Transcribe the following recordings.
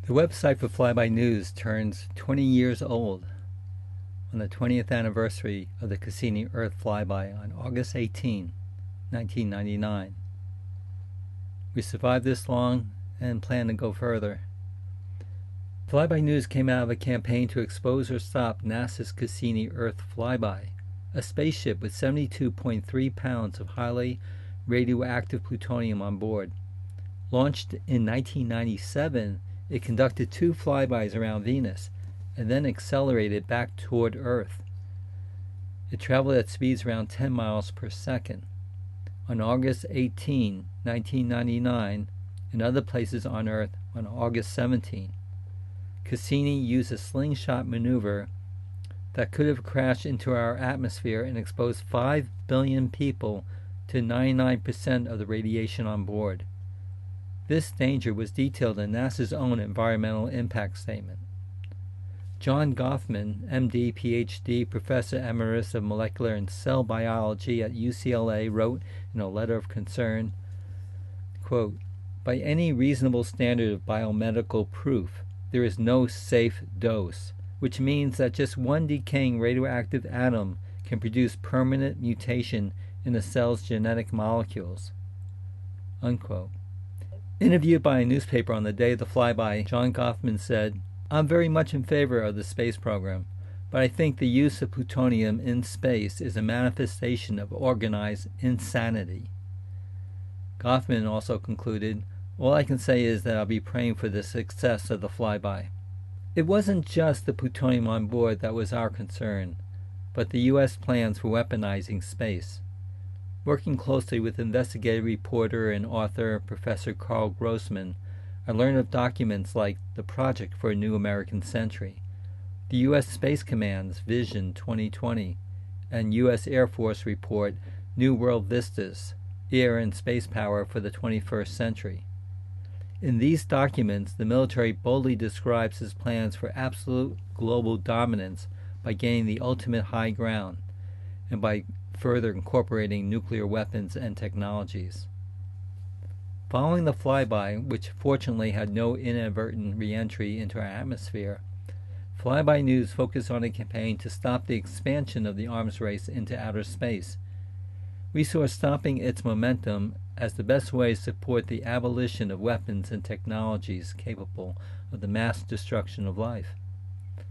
The website for Flyby News turns 20 years old on the 20th anniversary of the Cassini Earth flyby on August 18, 1999. We survived this long and plan to go further. Flyby News came out of a campaign to expose or stop NASA's Cassini Earth flyby, a spaceship with 72.3 pounds of highly radioactive plutonium on board. Launched in 1997, it conducted 2 flybys around Venus and then accelerated back toward Earth. It traveled at speeds around 10 miles per second. On August 18, 1999, and other places on Earth on August 17, Cassini used a slingshot maneuver that could have crashed into our atmosphere and exposed 5 billion people to 99% of the radiation on board. This danger was detailed in NASA's own environmental impact statement. John Goffman, MD, PhD, Professor Emeritus of Molecular and Cell Biology at UCLA, wrote in a letter of concern, quote, "By any reasonable standard of biomedical proof, there is no safe dose, which means that just one decaying radioactive atom can produce permanent mutation in a cell's genetic molecules." Unquote. Interviewed by a newspaper on the day of the flyby, John Goffman said, "I'm very much in favor of the space program, but I think the use of plutonium in space is a manifestation of organized insanity." Goffman also concluded, "All I can say is that I'll be praying for the success of the flyby." It wasn't just the plutonium on board that was our concern, but the U.S. plans for weaponizing space. Working closely with investigative reporter and author Professor Carl Grossman, I learned of documents like the Project for a New American Century, the U.S. Space Command's Vision 2020, and U.S. Air Force report New World Vistas, Air and Space Power for the 21st Century. In these documents, the military boldly describes its plans for absolute global dominance by gaining the ultimate high ground, and by further incorporating nuclear weapons and technologies. Following the flyby, which fortunately had no inadvertent re-entry into our atmosphere, Flyby News focused on a campaign to stop the expansion of the arms race into outer space. We saw stopping its momentum as the best way to support the abolition of weapons and technologies capable of the mass destruction of life.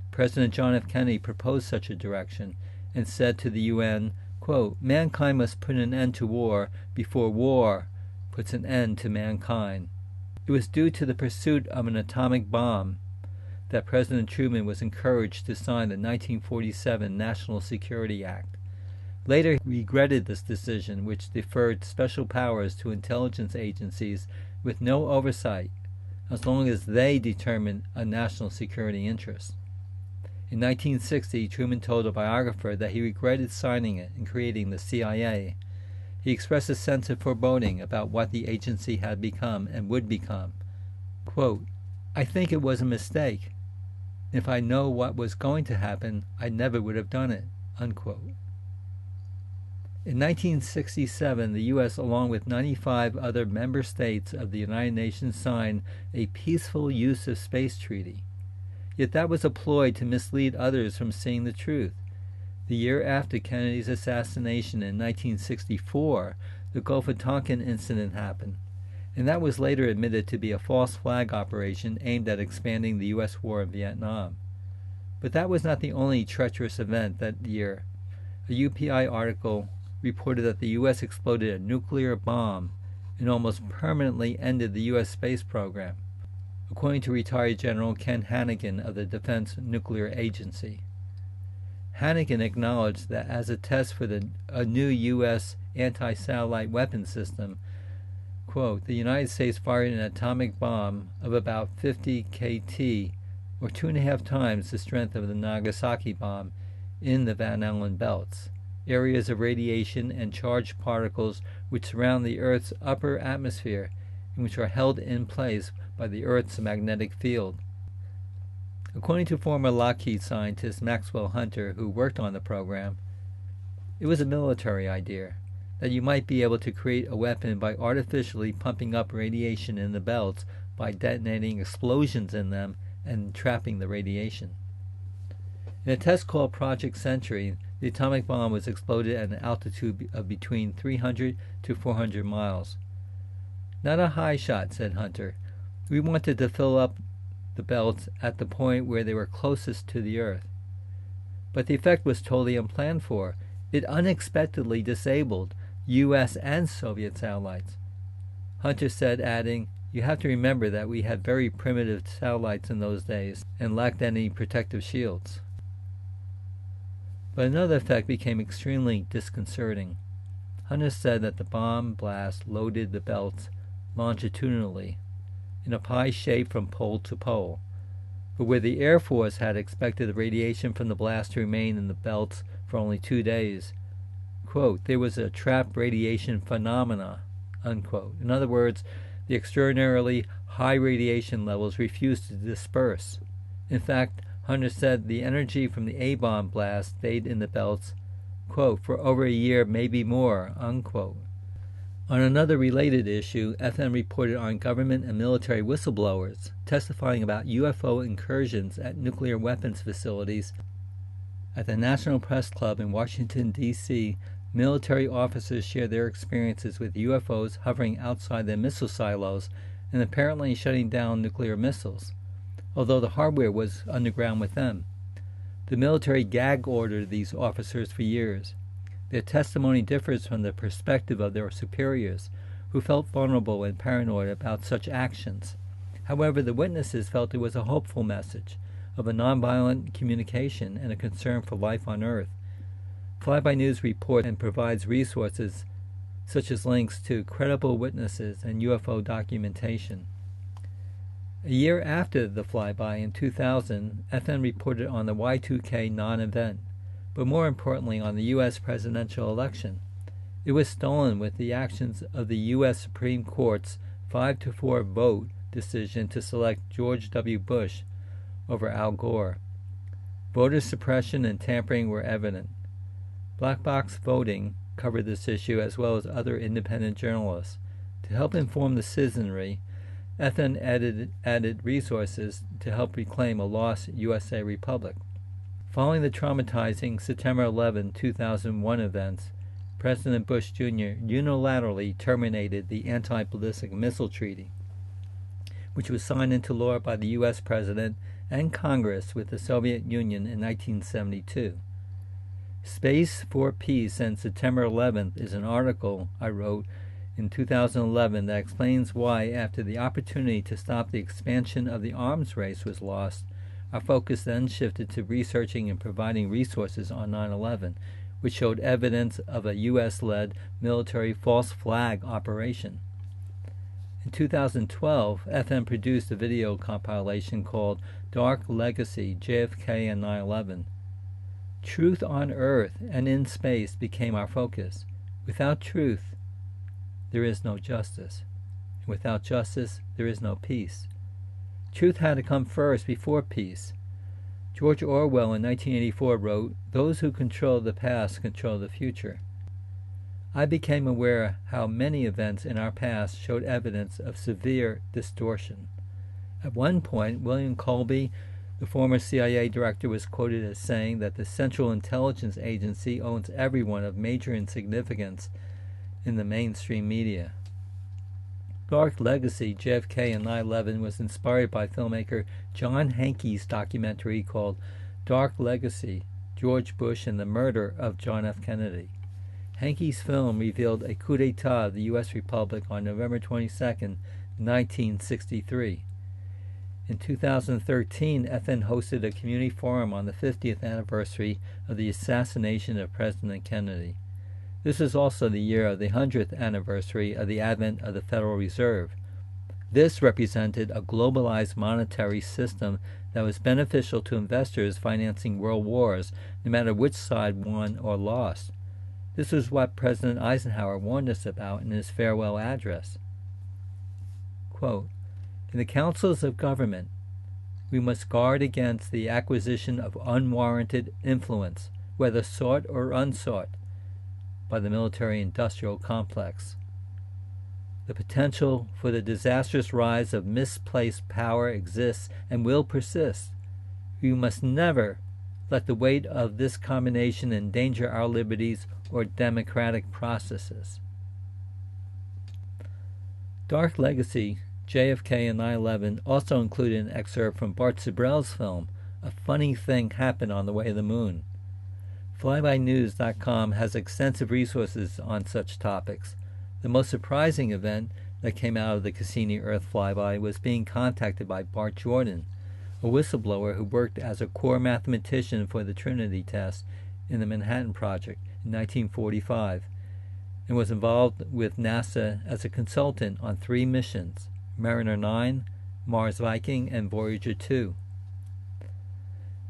President John F. Kennedy proposed such a direction and said to the UN, quote, "Mankind must put an end to war before war puts an end to mankind." It was due to the pursuit of an atomic bomb that President Truman was encouraged to sign the 1947 National Security Act. Later, he regretted this decision, which deferred special powers to intelligence agencies with no oversight, as long as they determined a national security interest. In 1960, Truman told a biographer that he regretted signing it and creating the CIA. He expressed a sense of foreboding about what the agency had become and would become. Quote, "I think it was a mistake. If I know what was going to happen, I never would have done it." Unquote. In 1967, the U.S., along with 95 other member states of the United Nations, signed a Peaceful Use of Space Treaty. Yet that was a ploy to mislead others from seeing the truth. The year after Kennedy's assassination in 1964, the Gulf of Tonkin incident happened, and that was later admitted to be a false flag operation aimed at expanding the U.S. war in Vietnam. But that was not the only treacherous event that year. A UPI article reported that the U.S. exploded a nuclear bomb and almost permanently ended the U.S. space program, according to retired General Ken Hannigan of the Defense Nuclear Agency. Hannigan acknowledged that as a test for a new U.S. anti-satellite weapon system, quote, "the United States fired an atomic bomb of about 50 KT, or 2.5 times the strength of the Nagasaki bomb, in the Van Allen belts, areas of radiation and charged particles which surround the Earth's upper atmosphere and which are held in place by the Earth's magnetic field." According to former Lockheed scientist Maxwell Hunter, who worked on the program, it was a military idea that you might be able to create a weapon by artificially pumping up radiation in the belts by detonating explosions in them and trapping the radiation. In a test called Project Century, the atomic bomb was exploded at an altitude of between 300 to 400 miles. "Not a high shot," said Hunter. "We wanted to fill up the belts at the point where they were closest to the Earth. But the effect was totally unplanned for. It unexpectedly disabled U.S. and Soviet satellites." Hunter said, adding, "You have to remember that we had very primitive satellites in those days and lacked any protective shields." But another effect became extremely disconcerting. Hunter said that the bomb blast loaded the belts longitudinally, in a pie shape from pole to pole. But where the Air Force had expected the radiation from the blast to remain in the belts for only 2 days, quote, "there was a trapped radiation phenomena," unquote. In other words, the extraordinarily high radiation levels refused to disperse. In fact, Hunter said the energy from the A-bomb blast stayed in the belts, quote, "for over a year, maybe more," unquote. On another related issue, FN reported on government and military whistleblowers testifying about UFO incursions at nuclear weapons facilities. At the National Press Club in Washington, D.C., military officers shared their experiences with UFOs hovering outside their missile silos and apparently shutting down nuclear missiles, although the hardware was underground with them. The military gag ordered these officers for years. Their testimony differs from the perspective of their superiors, who felt vulnerable and paranoid about such actions. However, the witnesses felt it was a hopeful message of a nonviolent communication and a concern for life on Earth. Flyby News reports and provides resources such as links to credible witnesses and UFO documentation. A year after the flyby, in 2000, FN reported on the Y2K non-event, but more importantly on the U.S. presidential election. It was stolen with the actions of the U.S. Supreme Court's 5-4 vote decision to select George W. Bush over Al Gore. Voter suppression and tampering were evident. Black Box Voting covered this issue as well as other independent journalists. To help inform the citizenry, FN added resources to help reclaim a lost USA republic. Following the traumatizing September 11, 2001 events, President Bush Jr. unilaterally terminated the Anti-Ballistic Missile Treaty, which was signed into law by the U.S. President and Congress with the Soviet Union in 1972. Space for Peace and September 11th is an article I wrote in 2011 that explains why, after the opportunity to stop the expansion of the arms race was lost, our focus then shifted to researching and providing resources on 9/11, which showed evidence of a U.S.-led military false flag operation. In 2012, FN produced a video compilation called Dark Legacy, JFK and 9/11. Truth on Earth and in space became our focus. Without truth, there is no justice. Without justice, there is no peace. Truth had to come first before peace. George Orwell in 1984 wrote, "Those who control the past control the future." I became aware how many events in our past showed evidence of severe distortion. At one point, William Colby, the former CIA director, was quoted as saying that the Central Intelligence Agency owns everyone of major insignificance in the mainstream media. Dark Legacy, JFK and 9/11 was inspired by filmmaker John Hankey's documentary called Dark Legacy, George Bush and the Murder of John F. Kennedy. Hankey's film revealed a coup d'etat of the U.S. Republic on November 22, 1963. In 2013, FN hosted a community forum on the 50th anniversary of the assassination of President Kennedy. This is also the year of the 100th anniversary of the advent of the Federal Reserve. This represented a globalized monetary system that was beneficial to investors financing world wars, no matter which side won or lost. This was what President Eisenhower warned us about in his farewell address. Quote, "In the councils of government, we must guard against the acquisition of unwarranted influence, whether sought or unsought, by the military-industrial complex. The potential for the disastrous rise of misplaced power exists and will persist. We must never let the weight of this combination endanger our liberties or democratic processes. Dark Legacy, JFK and 9/11 also included an excerpt from Bart Sibrel's film, A Funny Thing Happened on the Way to the Moon. Flybynews.com has extensive resources on such topics. The most surprising event that came out of the Cassini Earth flyby was being contacted by Bart Jordan, a whistleblower who worked as a core mathematician for the Trinity test in the Manhattan Project in 1945, and was involved with NASA as a consultant on 3 missions, Mariner 9, Mars Viking, and Voyager 2.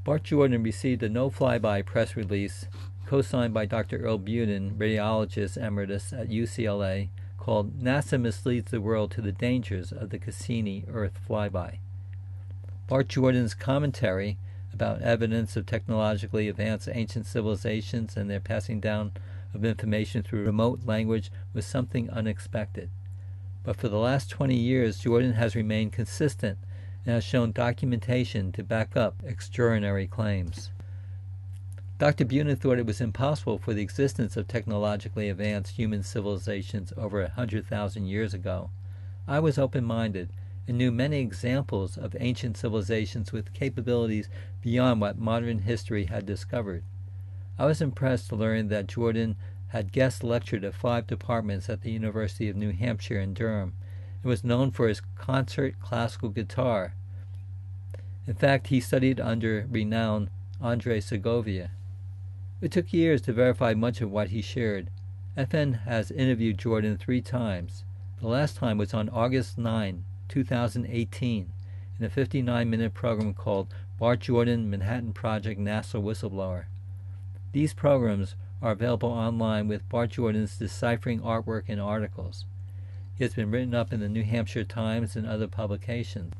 Bart Jordan received a no-flyby press release co-signed by Dr. Earl Budin, radiologist emeritus at UCLA, called NASA Misleads the World to the Dangers of the Cassini Earth Flyby. Bart Jordan's commentary about evidence of technologically advanced ancient civilizations and their passing down of information through remote language was something unexpected. But for the last 20 years, Jordan has remained consistent and has shown documentation to back up extraordinary claims. Dr. Budin thought it was impossible for the existence of technologically advanced human civilizations over 100,000 years ago. I was open-minded and knew many examples of ancient civilizations with capabilities beyond what modern history had discovered. I was impressed to learn that Jordan had guest lectured at 5 departments at the University of New Hampshire in Durham and was known for his concert classical guitar. In fact, he studied under renowned Andre Segovia. It took years to verify much of what he shared. FN has interviewed Jordan 3 times. The last time was on August 9, 2018, in a 59-minute program called Bart Jordan, Manhattan Project NASA Whistleblower. These programs are available online with Bart Jordan's deciphering artwork and articles. He has been written up in the New Hampshire Times and other publications.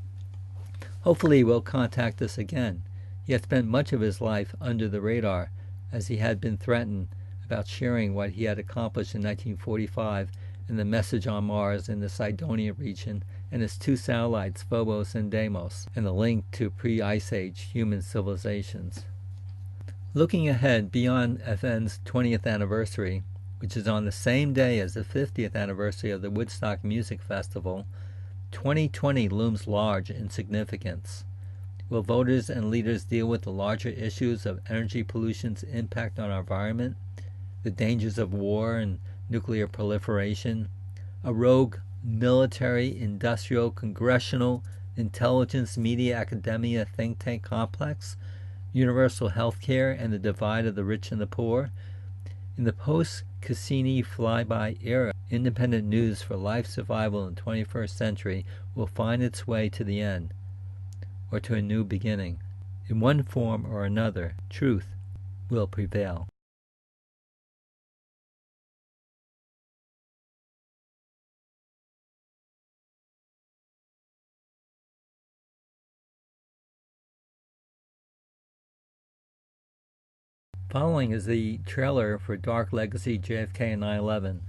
Hopefully he will contact us again. He had spent much of his life under the radar, as he had been threatened about sharing what he had accomplished in 1945 in the message on Mars in the Cydonia region and his 2 satellites, Phobos and Deimos, and the link to pre-Ice Age human civilizations. Looking ahead beyond FN's 20th anniversary, which is on the same day as the 50th anniversary of the Woodstock Music Festival, 2020 looms large in significance. Will voters and leaders deal with the larger issues of energy pollution's impact on our environment, the dangers of war and nuclear proliferation, a rogue military, industrial, congressional, intelligence, media, academia, think tank complex, universal health care, and the divide of the rich and the poor? In the post-Cassini flyby era, independent news for life survival in the 21st century will find its way to the end, or to a new beginning. In one form or another, truth will prevail. Following is the trailer for Dark Legacy, JFK, and 9/11.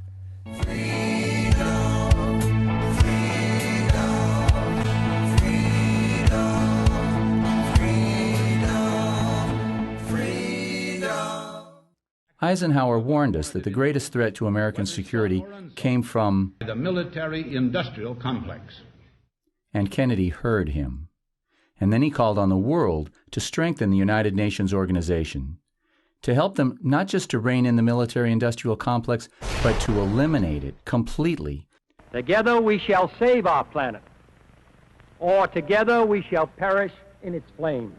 Eisenhower warned us that the greatest threat to American security came from the military-industrial complex. And Kennedy heard him. And then he called on the world to strengthen the United Nations organization, to help them not just to rein in the military-industrial complex, but to eliminate it completely. Together we shall save our planet, or together we shall perish in its flames.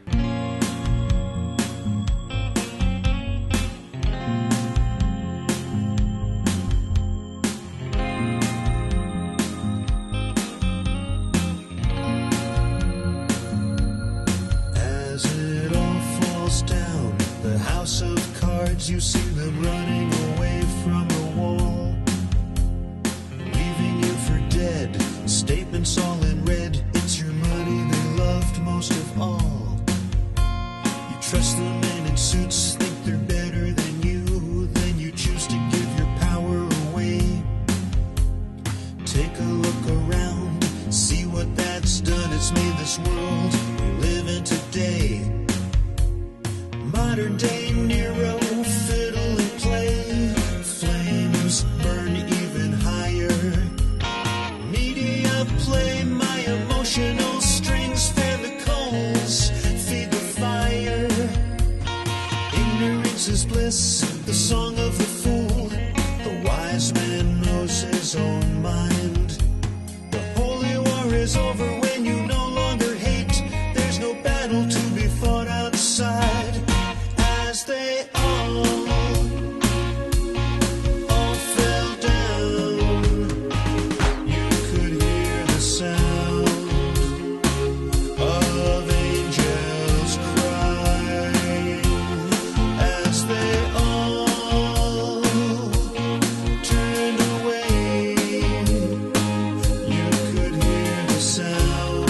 You see them running away from the wall, leaving you for dead. Statements all in red. It's your money they loved most of all. You trust the men in suits, think they're better than you. Then you choose to give your power away. Take this, the song of the fool. The wise man knows his own mind. The holy war is over when you no longer hate. There's no battle to be fought outside. As they all fell down, you could hear the sound of angels crying. As they all turned away, you could hear the sound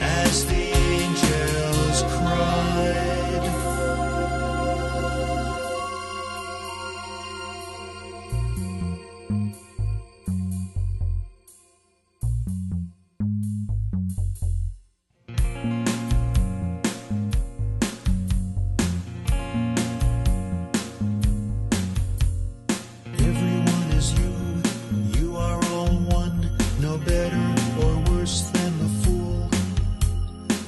as the angels cried. Everyone is you, you are all one, no better or worse than the fool.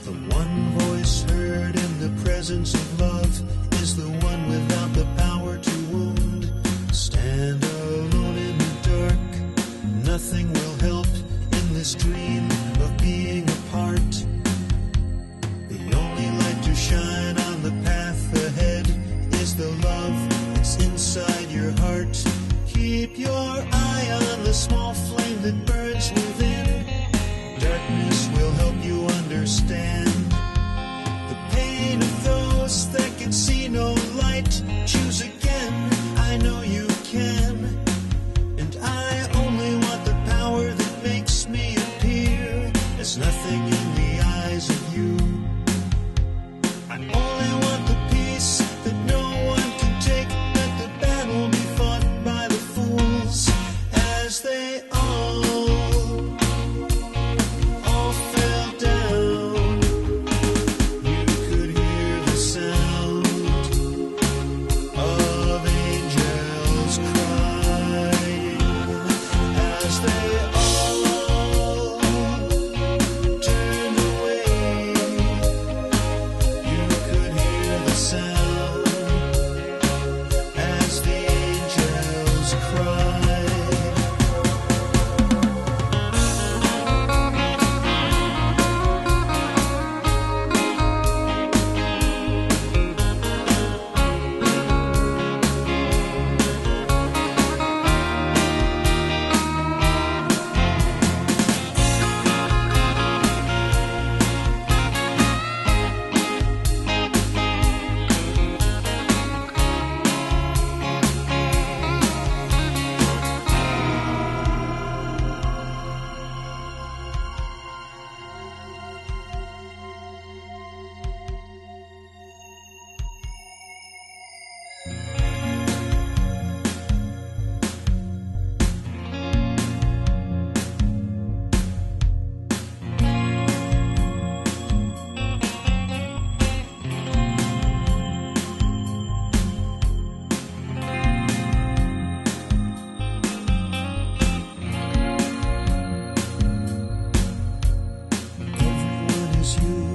The one voice heard in the presence of love is the one without the power to wound. Stand alone in the dark, nothing will help in this dream of being apart. The only light to shine on the path ahead is the love that's inside your heart. Keep your eye on the small flame that burns within. Darkness will help you understand the pain of those that can see no light. Choose again, I know you can. And I only want the power that makes me appear as nothing in the eyes of you. I only want the peace that no one can take. Let the battle be fought by the fools as they all fell down. You could hear the sound of angels crying as they all turned away. You could hear the sound as the angels cried. Everyone is you,